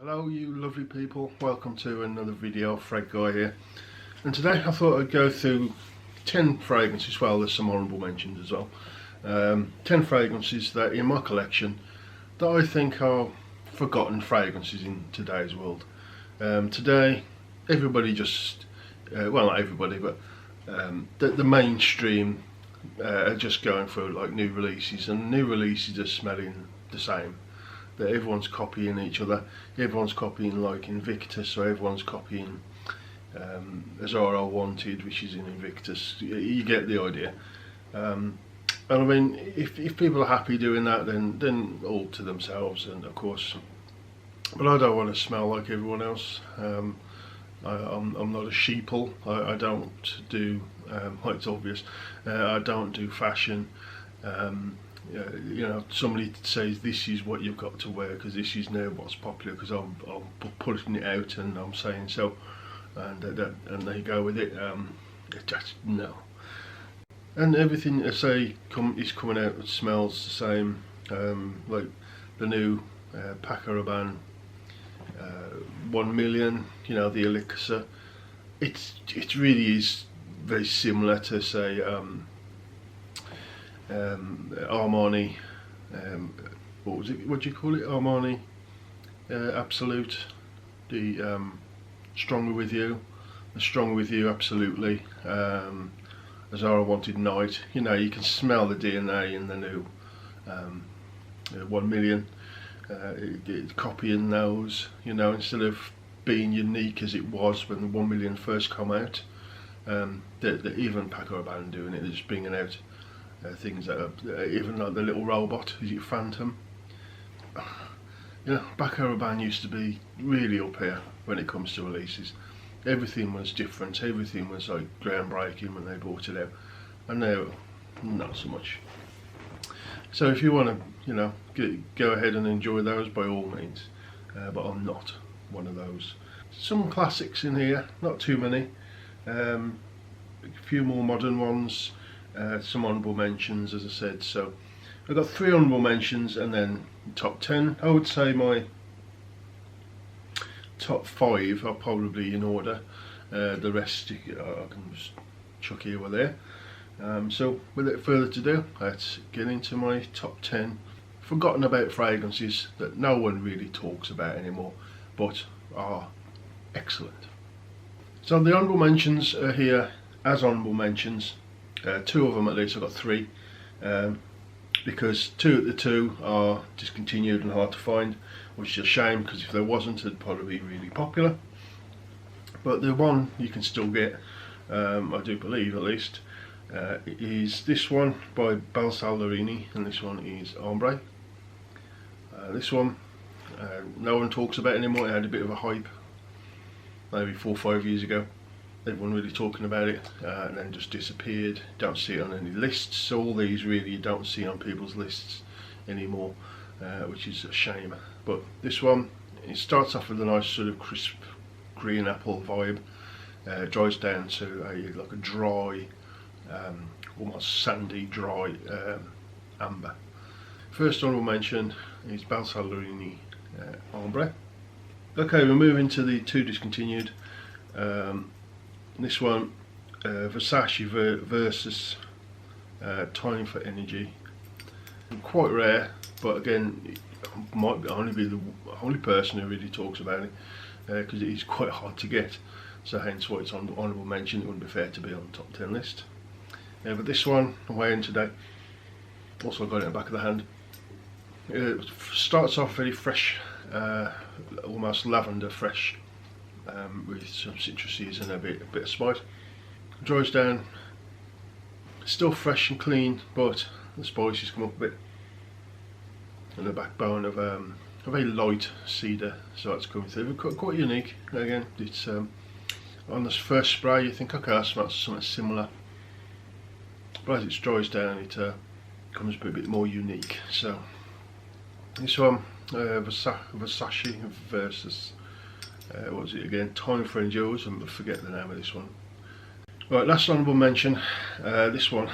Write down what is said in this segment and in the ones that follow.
Hello you lovely people, welcome to another video. Fred Guy here, and today I thought I'd go through 10 fragrances. Well, there's some honourable mentions as well. 10 fragrances that in my collection that I think are forgotten fragrances in today's world. Today everybody just, well, not everybody, but the mainstream are just going through like new releases, and new releases are smelling the same. That everyone's copying each other, everyone's copying like Invictus, or everyone's copying Azara Wanted, which is in Invictus. You get the idea. And I mean, if people are happy doing that, then all to themselves, and of course. But I don't want to smell like everyone else. I'm not a sheeple. I don't do, well, it's obvious, I don't do fashion. You know, somebody says this is what you've got to wear because this is now what's popular, because I'm putting it out and I'm saying so, and they go with it. Just no. And everything I say is coming out, it smells the same. Like the new Paco Rabanne 1 million, you know, the elixir. It really is very similar to, say, Armani, what was it? What do you call it? Armani Absolute, the Stronger With You, the Stronger With You Absolutely, Azara Wanted Night. You know, you can smell the DNA in the new 1 million. Copying those, you know, instead of being unique as it was when the 1 million first come out. Even Paco Rabanne doing it, they're just bringing out things that are, even like the little robot, is it Phantom? You know, Paco Rabanne used to be really up here when it comes to releases. Everything was different, everything was like groundbreaking when they brought it out, and now not so much. So if you want to, you know, go ahead and enjoy those by all means, but I'm not one of those. Some classics in here, not too many, a few more modern ones. Some honourable mentions, as I said. So I've got 3 honourable mentions and then top 10. I would say my top 5 are probably in order. The rest I can just chuck here or there. So without further ado, let's get into my top 10 forgotten about fragrances that no one really talks about anymore, but are excellent. So the honourable mentions are here as honourable mentions. 2 of them at least. I've got 3, because 2 of the 2 are discontinued and hard to find, which is a shame, because if there wasn't, it'd probably be really popular. But the one you can still get, I do believe at least, is this one by Valentino, and this one is Ombre. This one no one talks about anymore. It had a bit of a hype maybe 4 or 5 years ago. Everyone really talking about it, and then just disappeared. Don't see it on any lists. So all these really you don't see on people's lists anymore, which is a shame. But this one, it starts off with a nice sort of crisp green apple vibe, dries down to like a dry, almost sandy dry amber. First honourable mention is Valentino Ombre. Okay, we're moving to the 2 discontinued. This one, Versace versus Time for Energy. Quite rare, but again, might only be the only person who really talks about it, because it is quite hard to get. So hence why it's on honourable mention. It wouldn't be fair to be on the top 10 list. But this one I'm wearing today. Also got it in the back of the hand. It starts off very fresh, almost lavender fresh. With some citruses and a bit of spice. Dries down, still fresh and clean, but the spices come up a bit. And the backbone of a very light cedar, so it's coming through. Quite unique. Again, it's on this first spray you think, okay, that smells something similar, but as it dries down, it becomes a bit more unique. So this one, Versace versus what was it again? Time for Endurance, and I forget the name of this one. Right, last honourable mention. This one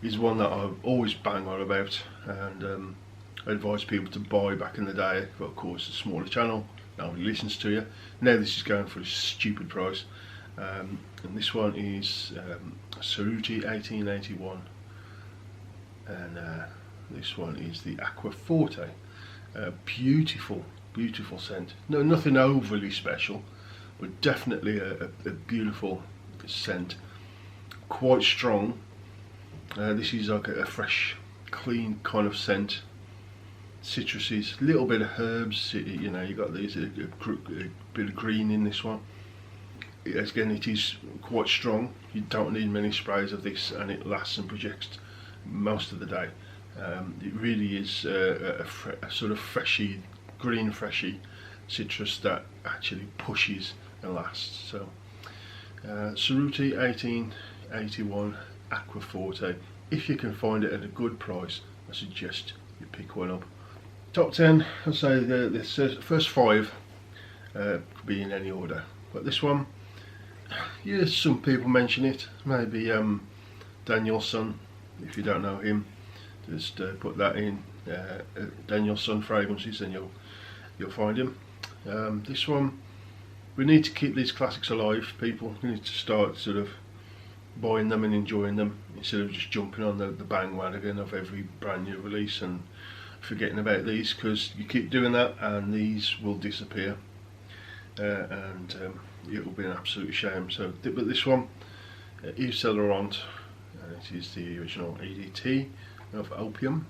is one that I always bang on about, and I advise people to buy back in the day, but of course a smaller channel, nobody listens to you. Now this is going for a stupid price. And this one is Cerruti 1881, and this one is the Aqua Forte. Beautiful, beautiful scent. No, nothing overly special, but definitely a beautiful scent. Quite strong. This is like a fresh, clean kind of scent. Citruses, a little bit of herbs. You know, you got these a bit of green in this one. Again, it is quite strong. You don't need many sprays of this, and it lasts and projects most of the day. It really is a sort of freshy, green freshy citrus that actually pushes and lasts. So Cerruti 1881 Aqua Forte. If you can find it at a good price, I suggest you pick one up. Top 10, I'll say the first 5 could be in any order, but this one, yeah, some people mention it. Maybe Danielson, if you don't know him, just put that in Danielson fragrances, and you'll find him. This one, we need to keep these classics alive, people. We need to start sort of buying them and enjoying them instead of just jumping on the bandwagon of every brand new release and forgetting about these, because you keep doing that and these will disappear, and it will be an absolute shame. So, but this one, Yves Saint Laurent, and it is the original EDT of Opium.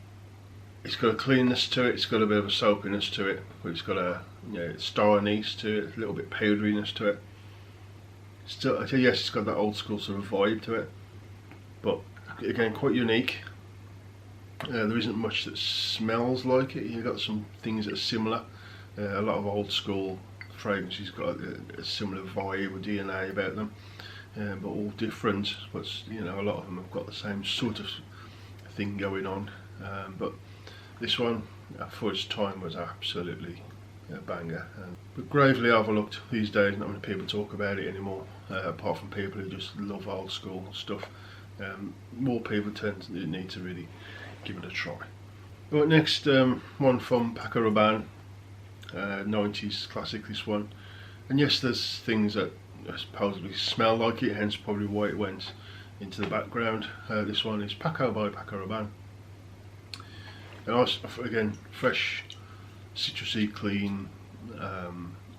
It's got a cleanness to it, it's got a bit of a soapiness to it, but it's got a starriness to it, a little bit powderiness to it. Still, yes, it's got that old school sort of vibe to it, but again, quite unique. There isn't much that smells like it. You've got some things that are similar. A lot of old school fragrances got a similar vibe or DNA about them, but all different. But you know, a lot of them have got the same sort of thing going on. But this one, for its time, was absolutely a banger. But gravely overlooked these days. Not many people talk about it anymore, apart from people who just love old school stuff. More people need to really give it a try. Right, next one from Paco Rabanne, 90s classic, this one. And yes, there's things that supposedly smell like it, hence probably why it went into the background. This one is Paco by Paco Rabanne. And again, fresh, citrusy, clean,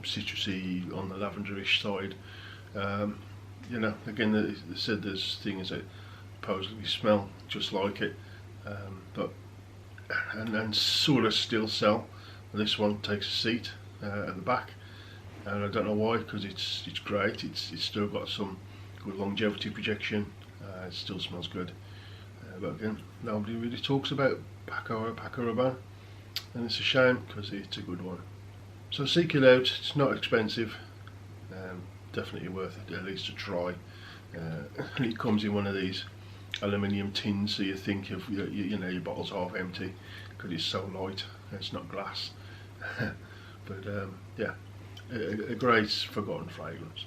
citrusy on the lavenderish side. You know, again, they said there's things that supposedly smell just like it, but and sort of still sell. This one takes a seat at the back, and I don't know why, because it's great. It's still got some good longevity projection. It still smells good, but again, nobody really talks about Paco Rabanne, and it's a shame because it's a good one. So seek it out. It's not expensive. Definitely worth it, at least a try. And it comes in one of these aluminium tins, so you think of you know, your bottle's half empty because it's so light. It's not glass. But yeah, a great forgotten fragrance.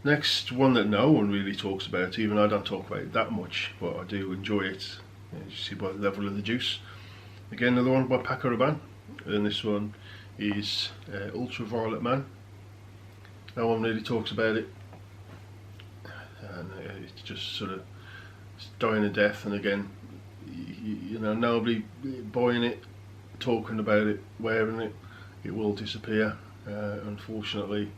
Next one that no one really talks about, even I don't talk about it that much, but I do enjoy it, as you see by the level of the juice. Again, another one by Paco Rabanne, and this one is Ultraviolet Man. No one really talks about it, and it's just sort of dying a death. And again, you know, nobody buying it, talking about it, wearing it. It will disappear, unfortunately.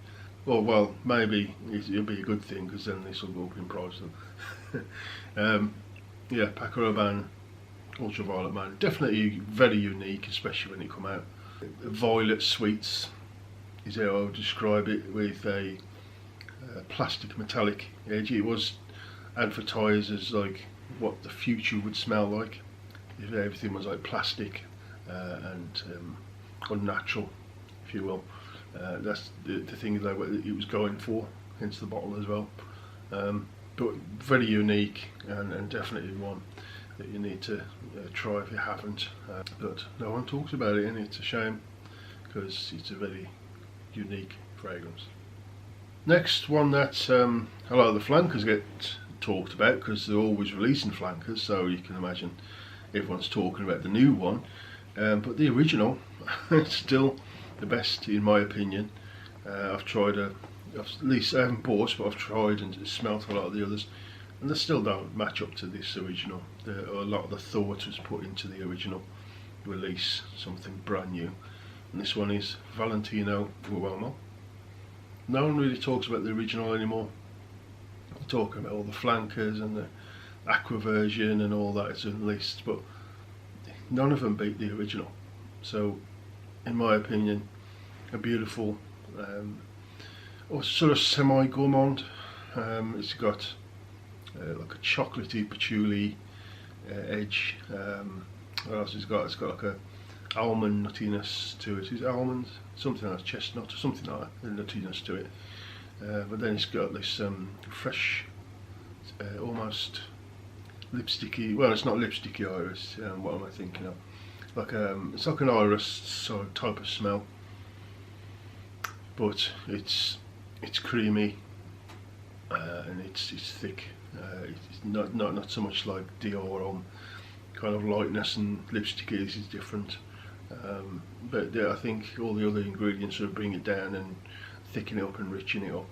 Or well, maybe it'll be a good thing, because then this will go up in price. Yeah, Paco Rabanne Ultraviolet Man, definitely very unique, especially when it come out. Violet sweets is how I would describe it, with a plastic metallic edge. It was advertised as like what the future would smell like if everything was like plastic and unnatural, if you will. That's the thing that it was going for, hence the bottle as well. But very unique, and definitely one that you need to try if you haven't. But no one talks about it, and it's a shame, because it's a very unique fragrance. Next one that a lot of the flankers get talked about, because they're always releasing flankers, so you can imagine everyone's talking about the new one. But the original still the best in my opinion. I've tried at least I haven't bought, but I've tried and smelt a lot of the others, and they still don't match up to this original. A lot of the thought was put into the original release, something brand new. And this one is Valentino Man. No one really talks about the original anymore. They talk about all the flankers and the aqua version and all that is in the list, but none of them beat the original. So in my opinion, a beautiful or sort of semi-gourmand. It's got like a chocolatey patchouli edge. What else it's got? It's got like a almond nuttiness to it. Is it almond? Something like chestnut or something like that, nuttiness to it. But then it's got this fresh, almost lipsticky. Well, it's not lipsticky iris. What am I thinking of? Like it's like an iris sort of type of smell, but it's creamy and it's thick. It's not so much like Dior kind of lightness and lipsticky. This is different. But yeah, I think all the other ingredients sort of bring it down and thicken it up and richen it up.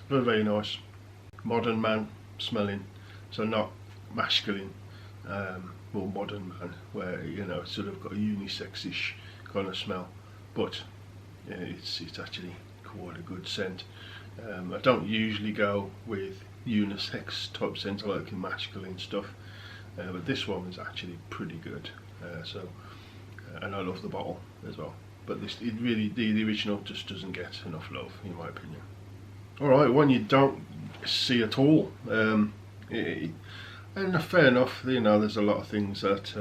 Very, very nice. Modern man smelling, so not masculine, more modern man, where it's sort of got a unisex-ish kind of smell, but yeah, it's actually quite a good scent. I don't usually go with unisex type scents. I like the masculine stuff, but this one is actually pretty good. And I love the bottle as well. But the original just doesn't get enough love, in my opinion. Alright, one you don't see at all. And fair enough, there's a lot of things that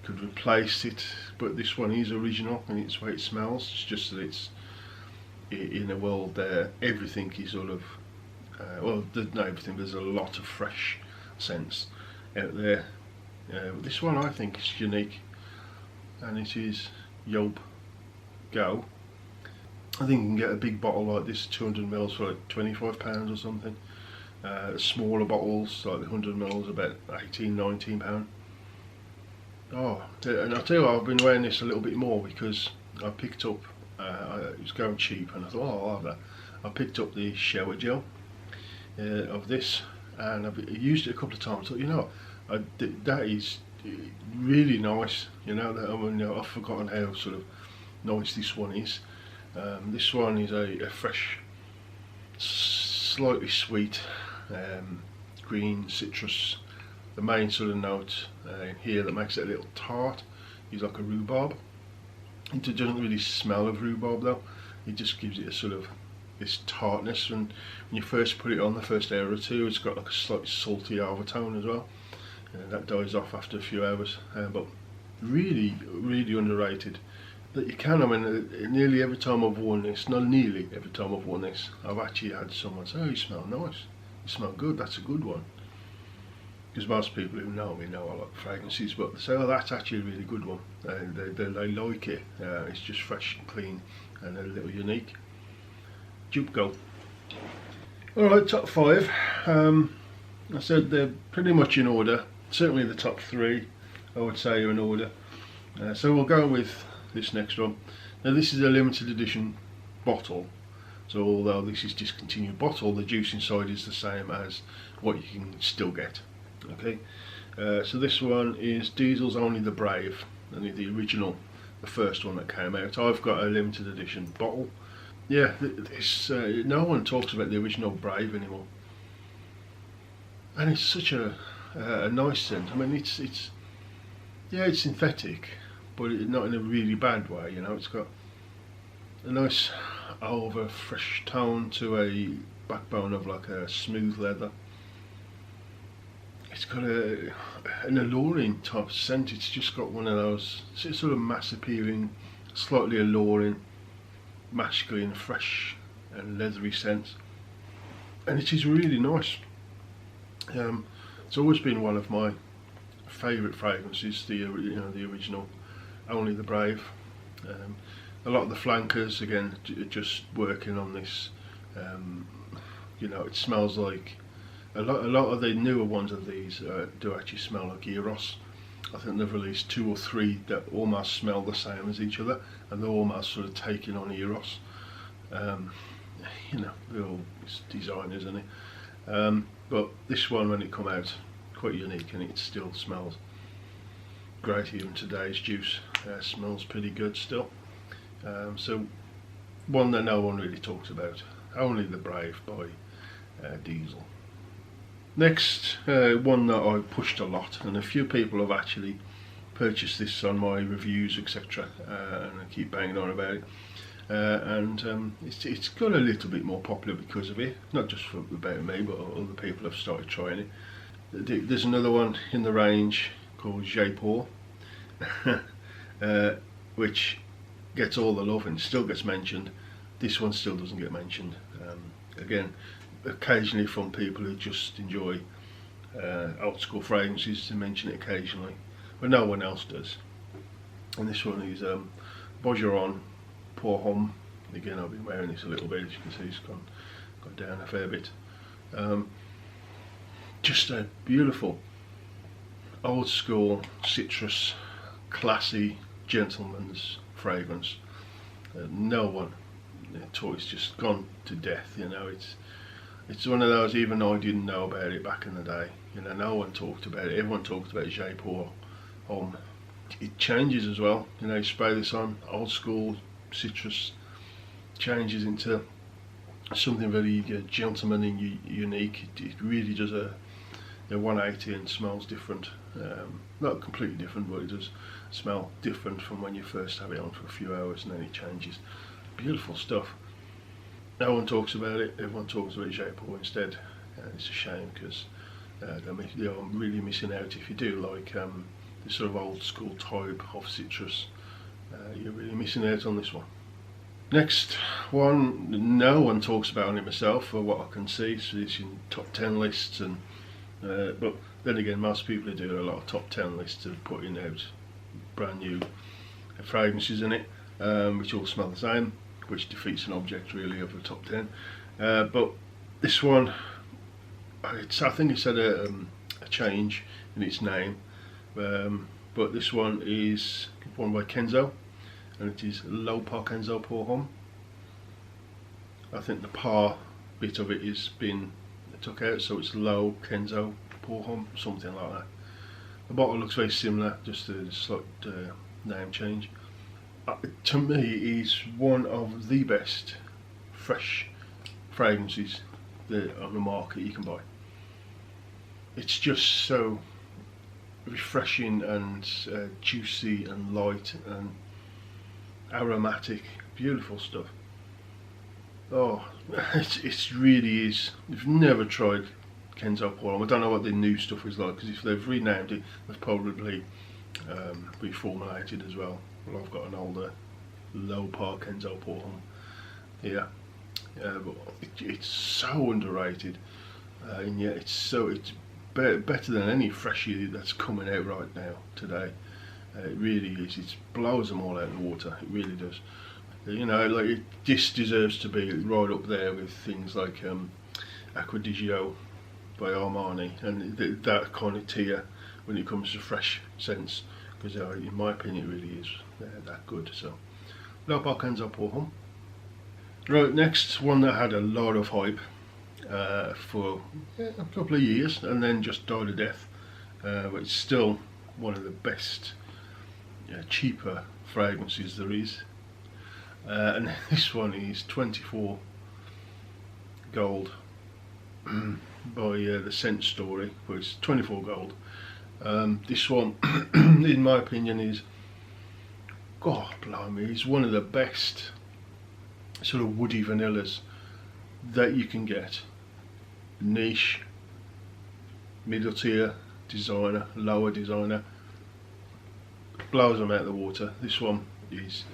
could replace it, but this one is original and it's the way it smells. It's just that it's in a world there everything is sort of, well, not everything, there's a lot of fresh scents out there. But this one I think is unique, and it is Yob Go. I think you can get a big bottle like this, 200ml, for like £25 or something. Smaller bottles like the 100ml, about £18–19. Oh, and I'll tell you what, I've been wearing this a little bit more because I picked up, it was going cheap, and I thought, oh, I'll have that. I picked up the shower gel of this, and I've used it a couple of times. I thought, that is really nice. I've forgotten how sort of nice this one is. This one is a fresh, slightly sweet, green citrus. The main sort of note here that makes it a little tart is like a rhubarb. It doesn't really smell of rhubarb though. It just gives it a sort of this tartness, and when you first put it on, the first hour or two, it's got like a slightly salty overtone as well. That dies off after a few hours, but really, really underrated. That you can, nearly every time I've worn this, not nearly every time I've worn this, I've actually had someone say, oh, you smell nice, you smell good, that's a good one. Because most people who know me know I like fragrances, but they say, oh, that's actually a really good one. They like it. It's just fresh and clean and a little unique. Dupe Go. Alright, top 5. I said they're pretty much in order. Certainly the top 3 I would say are in order. So we'll go with this next one. Now this is a limited edition bottle, so although this is discontinued bottle, the juice inside is the same as what you can still get. Okay, so this one is Diesel's Only the Brave, and the original, the first one that came out. I've got a limited edition bottle. Yeah, this no one talks about the original Brave anymore, and it's such a nice scent. It's synthetic, but not in a really bad way. It's got a nice over fresh tone to a backbone of like a smooth leather. It's got an alluring type of scent. It's just got one of those sort of mass appealing, slightly alluring, masculine, fresh and leathery scents, and it is really nice. It's always been one of my favourite fragrances, the original Only the Brave. A lot of the flankers again just working on this. It smells like a lot of the newer ones of these do actually smell like Eros. I think they've released 2 or 3 that almost smell the same as each other, and they're almost sort of taking on Eros. You know, they're all designers, isn't it? But this one, when it come out, quite unique, and it still smells great. Even today's juice smells pretty good still. So one that no one really talks about, Only the Brave by Diesel. Next, one that I pushed a lot, and a few people have actually purchased this on my reviews, etc., and I keep banging on about it. It's got a little bit more popular because of it, not just about me, but other people have started trying it. There's another one in the range called Japor, which gets all the love and still gets mentioned. This one still doesn't get mentioned. Again, occasionally from people who just enjoy old school fragrances, to mention it occasionally, but no one else does. And this one is Bosure Pour Homme. Again, I've been wearing this a little bit, as you can see it's gone down a fair bit. Just a beautiful old school citrus, classy gentleman's fragrance. No one it's just gone to death, you know. It's one of those, even though I didn't know about it back in the day, you know, no one talked about it. Everyone talked about Japor Homme. It changes as well, you know. You spray this on, old school citrus, changes into something very gentleman and unique. It really does a 180 and smells different. Not completely different, but it does smell different from when you first have it on for a few hours, and then it changes. Beautiful stuff. No one talks about it. Everyone talks about Japor instead. It's a shame, because they're really missing out. If you do like this sort of old school type of citrus, you're really missing out on this one. Next one, no one talks about on it myself, for what I can see. So it's in top 10 lists, and but then again, most people are doing a lot of top 10 lists of putting out brand new fragrances in it, which all smell the same, which defeats an object really of the top 10. But this one, I think it's had a change in its name, but this one is one by Kenzo, and it is Low Par Kenzo Pour Homme. I think the par bit of it is been took out, so it's Low Kenzo Pour Homme, something like that. The bottle looks very similar, just a slight name change. To me, it is one of the best fresh fragrances that on the market you can buy. It's just so refreshing and juicy and light and aromatic, beautiful stuff. Oh, it really is. If you've never tried Kenzo Pour Homme, I don't know what the new stuff is like, because if they've renamed it, they've probably reformulated as well. Well, I've got an older Low Par Kenzo Pour Homme here, but it's so underrated, and yet it's better than any freshie that's coming out right now today. It really is. It blows them all out of the water. It really does. You know, like this deserves to be right up there with things like Acqua di Gio by Armani, and that kind of tier when it comes to fresh scents, because in my opinion it really is that good. So Low Par Kenzo Pour Homme. Right, next one that had a lot of hype for a couple of years and then just died a death, but it's still one of the best cheaper fragrances there is, and this one is 24 gold by the Scent Story, but it's 24 gold. This one in my opinion is, God blimey, it's one of the best sort of woody vanillas that you can get. Niche, middle tier, designer, lower designer, blows them out of the water. This one is,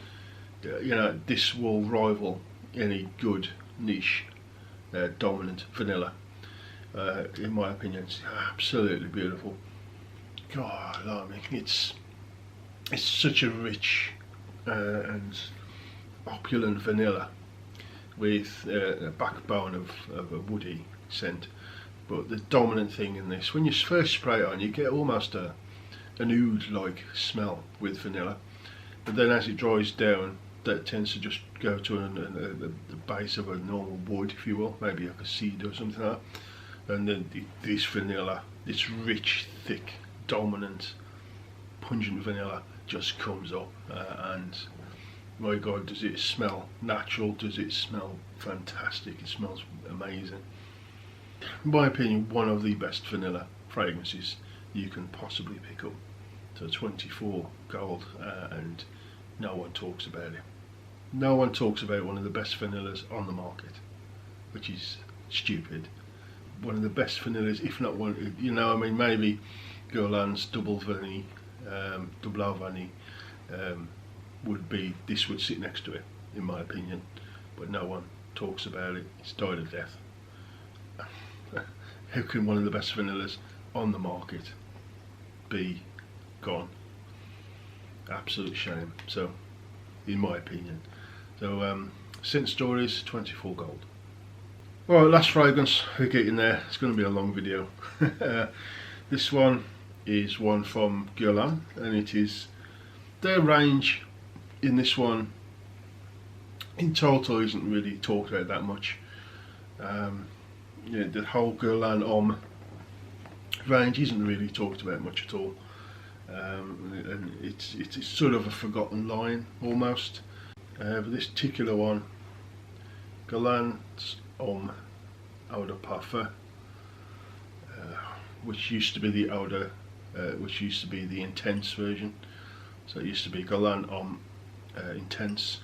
you know, this will rival any good niche dominant vanilla. In my opinion, it's absolutely beautiful. God, I mean, it's such a rich and opulent vanilla with a backbone of a woody scent. But the dominant thing in this, when you first spray it on, you get almost a an oud-like smell with vanilla, but then as it dries down, that tends to just go to the base of a normal wood, if you will, maybe like a cedar or something like that. And then this vanilla, this rich, thick, dominant, pungent vanilla just comes up, and my God, does it smell natural, does it smell fantastic, it smells amazing. In my opinion, one of the best vanilla fragrances you can possibly pick up. So 24 gold, and no one talks about it. No one talks about one of the best vanillas on the market, which is stupid. One of the best vanillas, if not one, you know, I mean, maybe Guerlain's Double Vanille, Double Vanille, this would sit next to it, in my opinion, but no one talks about it. It's died a death. How can one of the best vanillas on the market be gone? Absolute shame. So, in my opinion. So, Scent Stories, 24 gold. Alright, last fragrance, we're getting there. It's going to be a long video. This one is one from Guerlain, and it is their range in this one in total isn't really talked about that much. Yeah, the whole Guerlain Homme range isn't really talked about much at all, and it's sort of a forgotten line almost. But this particular one, Guerlain's Homme Eau de Parfum, which used to be the which used to be the intense version. So it used to be Guerlain Homme Intense.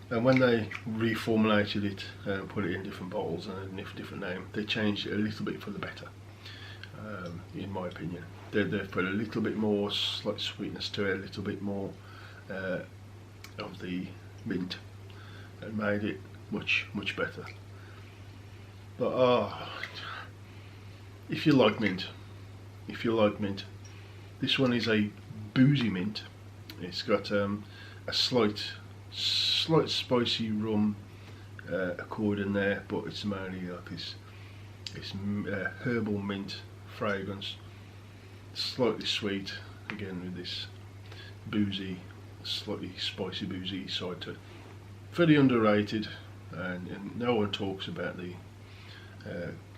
And when they reformulated it and put it in different bottles and a different name, they changed it a little bit for the better, in my opinion. They've put a little bit more slight sweetness to it, a little bit more of the mint, and made it much better. But if you like mint, this one is a boozy mint. It's got a slight spicy rum accord in there, but it's mainly like this herbal mint fragrance, slightly sweet, again with this boozy, slightly spicy boozy side to it. Very underrated, and no one talks about the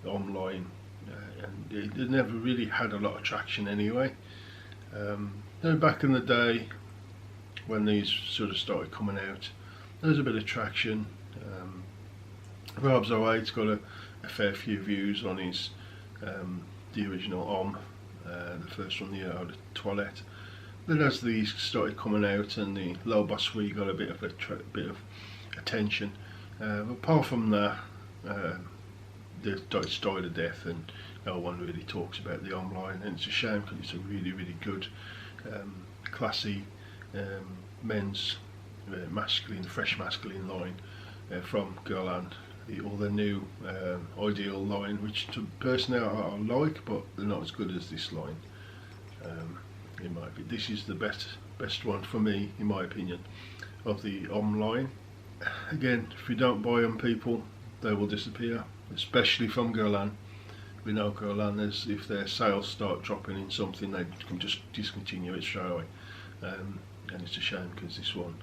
Homme line, and it never really had a lot of traction anyway. Back in the day, when these sort of started coming out, there was a bit of traction. Rob Zoate's got a fair few views on his the original Homme, the first one, the Eau de Toilette. Then as these started coming out and the Low Bosure got a bit of attention, but apart from that, it's died a death, and no one really talks about the Homme line, and it's a shame because it's a really good, classy men's fresh masculine line from Guerlain, or the new Ideal line, which personally I like, but they're not as good as this line. It might be. This is the best one for me, in my opinion, of the Homme line. Again, if you don't buy them, people, they will disappear, especially from Guerlain. We know Guerlain, if their sales start dropping in something, they can just discontinue it straight away. And it's a shame because this one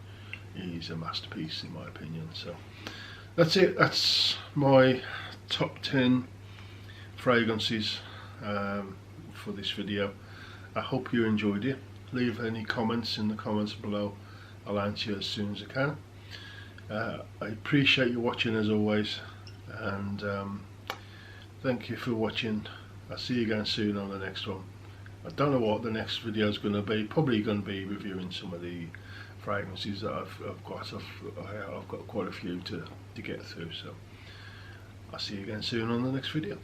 is a masterpiece, in my opinion. So that's it. That's my top 10 fragrances for this video. I hope you enjoyed it. Leave any comments in the comments below. I'll answer you as soon as I can. I appreciate you watching as always, and thank you for watching. I'll see you again soon on the next one. I don't know what the next video is going to be. Probably going to be reviewing some of the fragrances that I've got quite a few to get through. So I'll see you again soon on the next video.